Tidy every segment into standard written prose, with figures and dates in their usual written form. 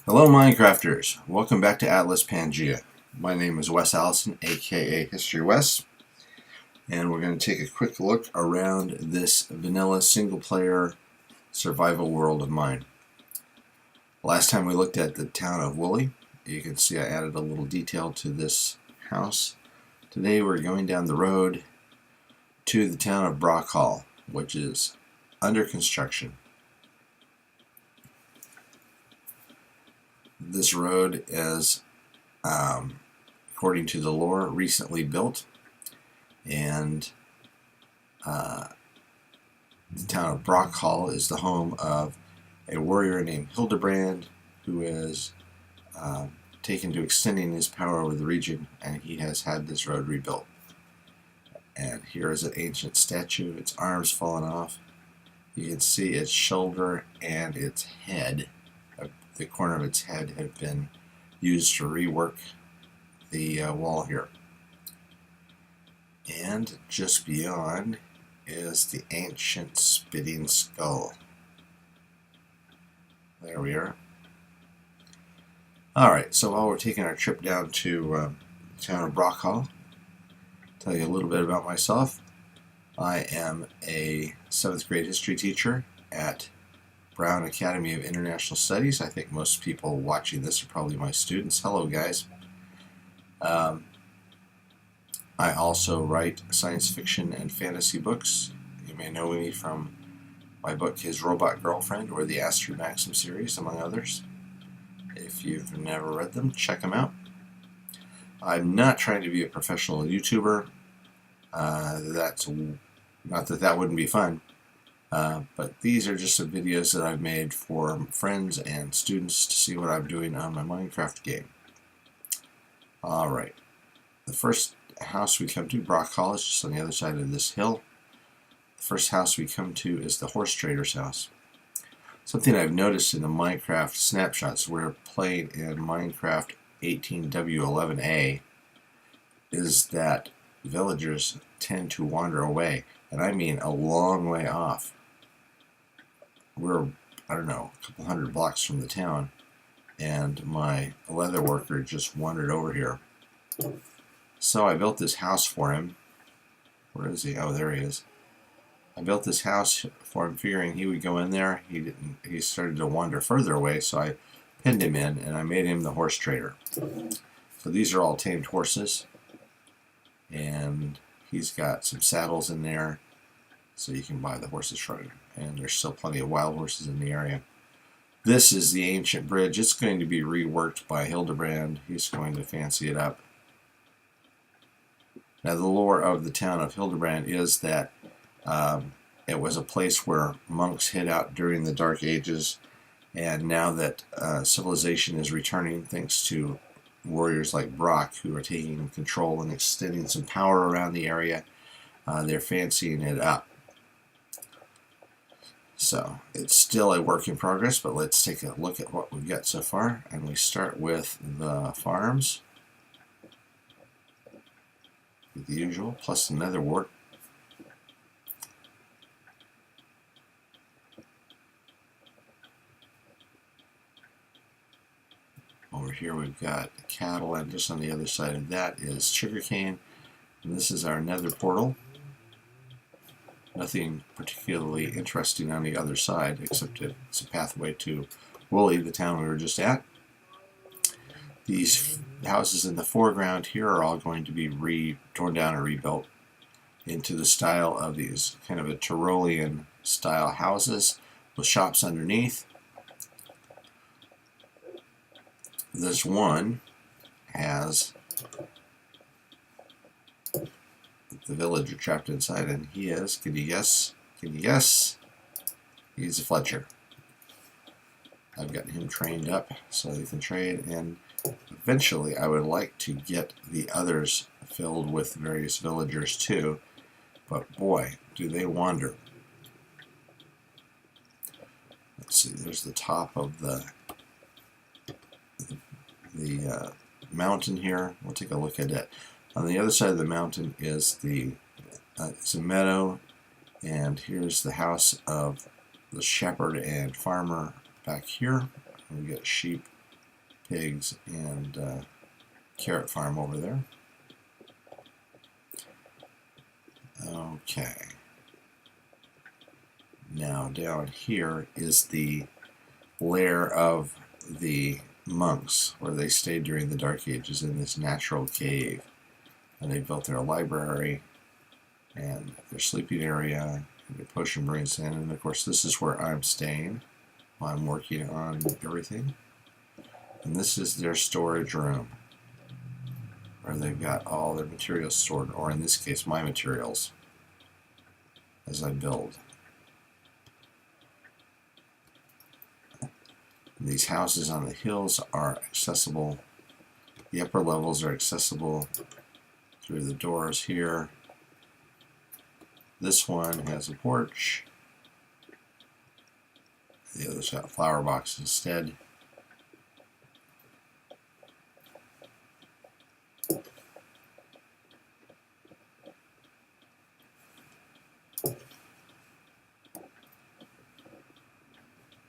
Hello Minecrafters, welcome back to Atlas Pangaea. My name is Wes Allison, aka History Wes, and we're going to take a quick look around this vanilla single player survival world of mine. Last time we looked at the town of Woolly. You can see I added a little detail to this house. Today we're going down the road to the town of Brockhall, which is under construction. This road is, according to the lore, recently built, and the town of Brockhall is the home of a warrior named Hildebrand, who is taken to extending his power over the region, and he has had this road rebuilt. And here is an ancient statue, its arms fallen off. You can see its shoulder and its head. The corner of its head had been used to rework the wall here. And just beyond is the ancient spitting skull. There we are. Alright, so while we're taking our trip down to the town of Brockhall, tell you a little bit about myself. I am a 7th grade history teacher at Brown Academy of International Studies. I think most people watching this are probably my students. Hello, guys. I also write science fiction and fantasy books. You may know me from my book, His Robot Girlfriend, or the Astrid Maxim series, among others. If you've never read them, check them out. I'm not trying to be a professional YouTuber. That's not that that wouldn't be fun. But these are just some videos that I've made for friends and students to see what I'm doing on my Minecraft game. Alright, the first house we come to, Brockhall, is just on the other side of this hill. The first house we come to is the horse trader's house. Something I've noticed in the Minecraft snapshots we're playing in Minecraft 18W11A is that villagers tend to wander away, and I mean a long way off. We're, I don't know, a couple hundred blocks from the town, and my leather worker just wandered over here. So I built this house for him. Where is he? Oh, there he is. I built this house for him, figuring he would go in there. He didn't. He started to wander further away, so I pinned him in, and I made him the horse trader. So these are all tamed horses, and he's got some saddles in there, so you can buy the horses from him. And there's still plenty of wild horses in the area. This is the ancient bridge. It's going to be reworked by Hildebrand. He's going to fancy it up. Now, the lore of the town of Hildebrand is that it was a place where monks hid out during the Dark Ages, and now that civilization is returning thanks to warriors like Brock, who are taking control and extending some power around the area, they're fancying it up. So it's still a work in progress, but let's take a look at what we've got so far. And we start with the farms, the usual, plus the nether wart. Over here we've got cattle, and just on the other side of that is sugarcane. And this is our nether portal. Nothing particularly interesting on the other side, except it's a pathway to Woolly, the town we were just at. These houses in the foreground here are all going to be torn down and rebuilt into the style of these kind of a Tyrolean style houses with shops underneath. This one has the villager trapped inside, and he is, can you guess? Can you guess? He's a Fletcher. I've gotten him trained up so he can trade, and eventually I would like to get the others filled with various villagers too, but boy, do they wander. Let's see, there's the top of the mountain here. We'll take a look at it. On the other side of the mountain is it's a meadow, and here's the house of the shepherd and farmer back here. We get sheep pigs and carrot farm over there. Okay. Now down here is the lair of the monks, where they stayed during the Dark Ages in this natural cave. And they built their library and their sleeping area and their potion brewing stand. And of course this is where I'm staying while I'm working on everything. And this is their storage room, where they've got all their materials stored, or in this case my materials, as I build. And these houses on the hills are accessible. The upper levels are accessible through the doors here. This one has a porch. The other's got flower boxes instead.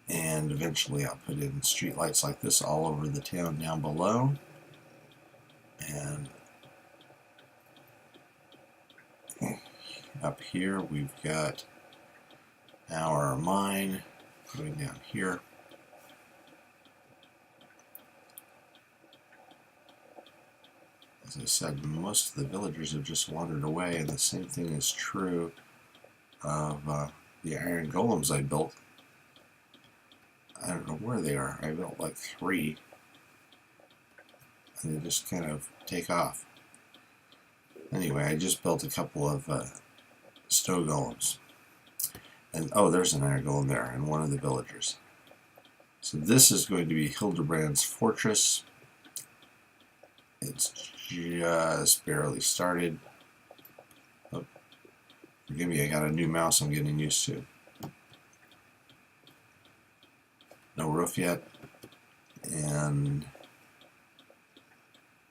And eventually I'll put in street lights like this all over the town down below. And up here we've got our mine going down here. As I said, most of the villagers have just wandered away, and the same thing is true of the iron golems I built. I don't know where they are. I built like 3, and they just kind of take off. Anyway, I just built a couple of snow golems. And oh, there's an iron golem there, and one of the villagers. So this is going to be Hildebrand's fortress. It's just barely started. Oh, forgive me, I got a new mouse I'm getting used to. No roof yet, and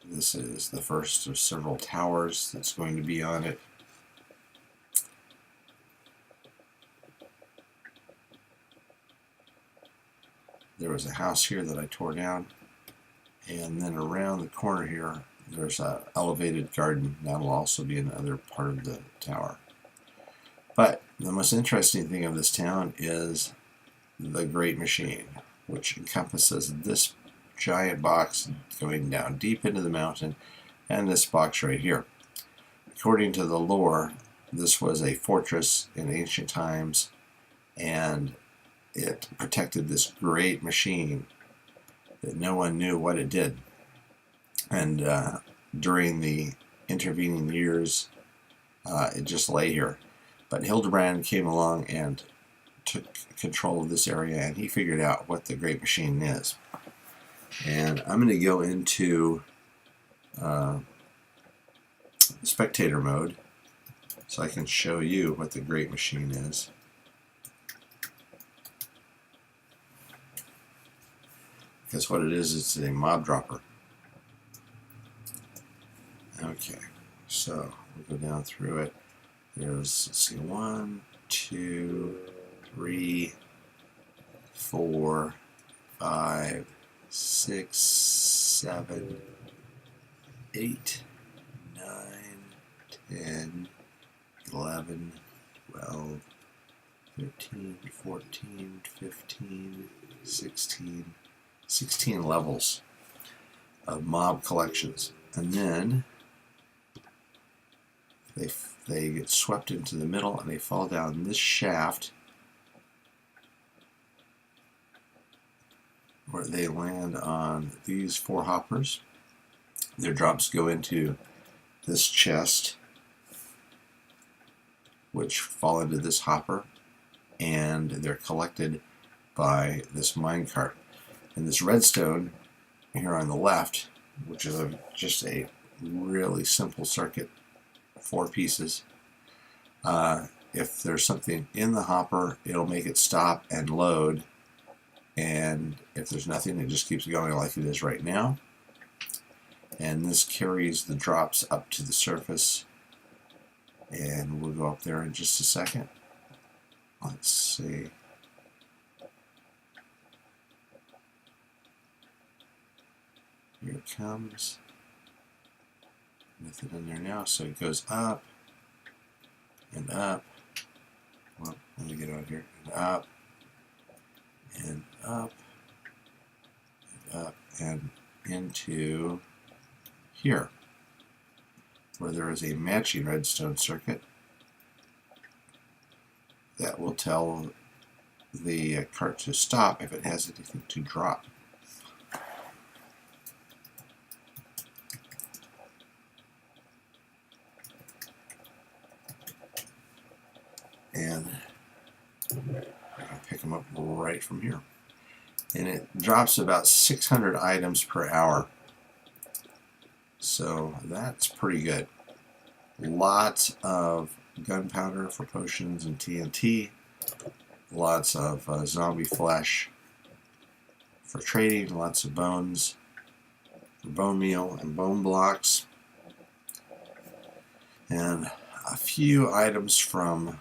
this is the first of several towers that's going to be on it. There was a house here that I tore down, and then around the corner here there's an elevated garden. That'll also be another part of the tower. But the most interesting thing of this town is the Great Machine, which encompasses this giant box going down deep into the mountain, and this box right here. According to the lore, this was a fortress in ancient times, and it protected this great machine that no one knew what it did. And during the intervening years, it just lay here. But Hildebrand came along and took control of this area, and he figured out what the Great Machine is. And I'm going to go into spectator mode so I can show you what the Great Machine is. Because what it is, it's a mob dropper. Okay, so we'll go down through it. There's, let's see, 1, 2, 3, 4, 5, 6, 7, 8, 9, 10, 11, 12, 13, 14, 15, 16, 16 levels of mob collections. And then they get swept into the middle, and they fall down this shaft where they land on these 4 hoppers. Their drops go into this chest, which fall into this hopper, and they're collected by this minecart. And this redstone here on the left, which is just a really simple circuit, 4 pieces. If there's something in the hopper, it'll make it stop and load, and if there's nothing, it just keeps going like it is right now. And this carries the drops up to the surface, and we'll go up there in just a second. Let's see. Here it comes. Nothing in there now, so it goes up and up. Well, let me get out here. And up and up and up and into here, where there is a matching redstone circuit that will tell the cart to stop if it has anything to drop. And I'll pick them up right from here. And it drops about 600 items per hour. So that's pretty good. Lots of gunpowder for potions and TNT. Lots of zombie flesh for trading. Lots of bones for bone meal and bone blocks. And a few items from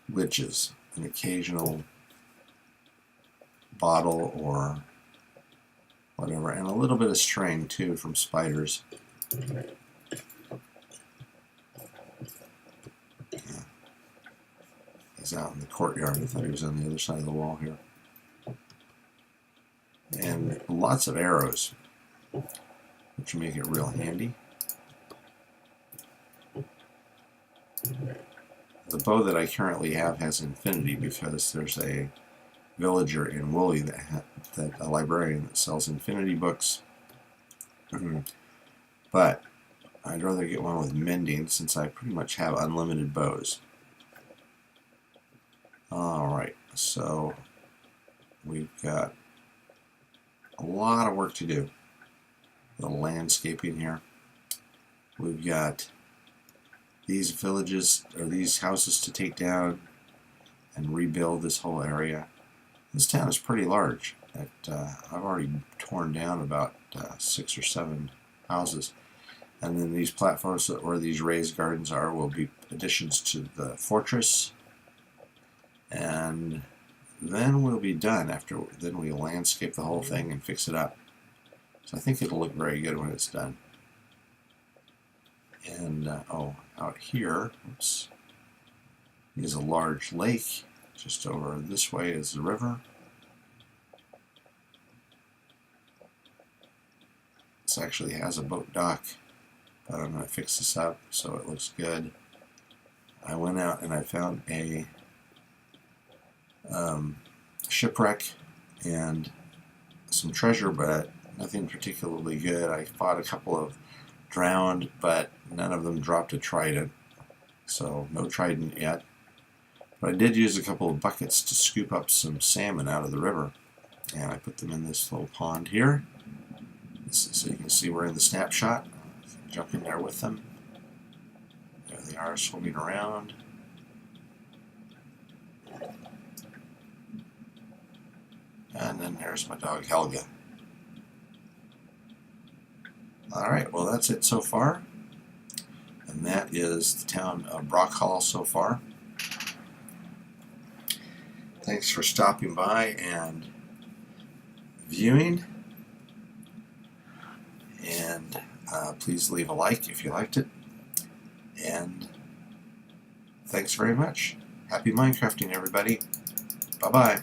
witches. An occasional bottle or whatever. And a little bit of string too from spiders. He's out in the courtyard. I thought he was on the other side of the wall here. And lots of arrows, which make it real handy. The bow that I currently have has infinity because there's a villager in Woolley a librarian that sells infinity books. But I'd rather get one with mending since I pretty much have unlimited bows. Alright, so we've got a lot of work to do. The landscaping here. We've got these villages, or these houses to take down and rebuild this whole area. This town is pretty large. I've already torn down about 6 or 7 houses. And then these platforms where these raised gardens are will be additions to the fortress. And then we'll be done. Then we landscape the whole thing and fix it up. So I think it'll look very good when it's done. And out here, oops, is a large lake. Just over this way is the river. This actually has a boat dock, but I'm going to fix this up so it looks good. I went out and I found a shipwreck and some treasure, but nothing particularly good. I fought a couple of drowned, but none of them dropped a trident, so no trident yet. But I did use a couple of buckets to scoop up some salmon out of the river, and I put them in this little pond here. So you can see we're in the snapshot. Jump in there with them. There they are, swimming around. And then there's my dog Helga. Alright, well that's it so far. And that is the town of Brockhall so far. Thanks for stopping by and viewing. And please leave a like if you liked it. And thanks very much. Happy Minecrafting, everybody. Bye-bye.